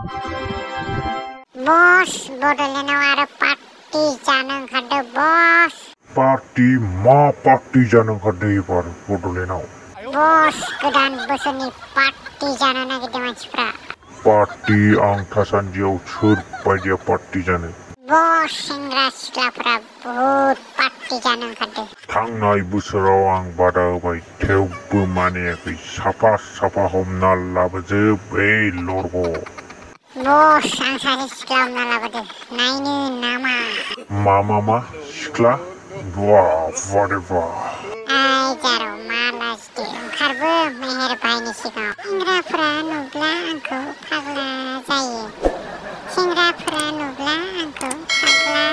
बस बड'लेण्डआव आरो पार्टी जानो ओंखारदों बस। पार्टी मा पार्टी जानो ओंखारदों एबार बड'लेण्डआव? बस गोदान बोसोरनि पार्टी जानो नागिरदों मानसिफ्रा। पार्टी आं थासान्दियाव सोर बायदिया पार्टी जानो? बस सेंग्रा सिख्लाफोरा बहुत पार्टी जानो ओंखारदों। थांनाय बोसोराव आं बादा होबाय थेवबो मानियाखै। साफा साफा हमना लाबोजोब ओइ लरग'। बस आं सासे सिख्ला हमना लाबोदों नायनो नामा? मा सिख्ला? बारे बा। आइ जारौ मा लाजिदो ओंखारबो मेहेर भाइनि सिगाङाव। सेंग्राफोरा नुब्ला आंखौ फाग्ला जायो। सेंग्राफोरा नुब्ला आंखौ फाग्ला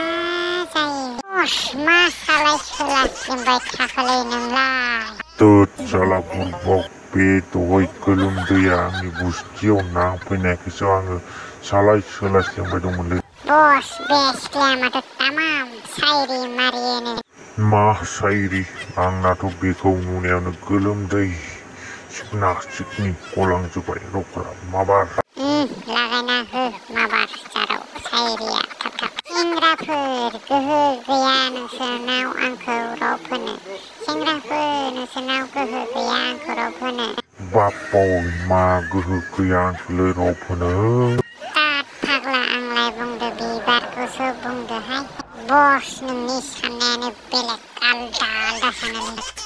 जायो। बस मा सालाय सोलास्लिमबाय थाखोलै नोंलाय? तोद साला बुरबक बे दहाय गोलोमदैया आंनि गुस्थियाव नांफैनायखौसो आङो सालाय सोलास्लिमबाय दंमोनलै। बस बे सिख्लाया माथो तामाम सायरि मारियोनो। मा सायरि? आंनाथ' बेखौ नुनायावनो गोलोमदै सिकना सिकनि गलांजोब्बाय र'फोरा माबार। लागायना हो माबार जारौ सायरिया थाब थाब। सेंग्राफोर गोहो गैया नोंसोरनाव आंखौ रब होनो। सेंग्राफोर नोंसोरनाव गोहो गैया आंखौ रब होनो। बाप्पाव मा गोहो गैया आंखौलाय रब होनो? तात फाग्ला आंलाय बुंदो बिबारखौसो बुंदोहाय। बस नोंनि साननायानो बेलेग आलदा आलदा सानो।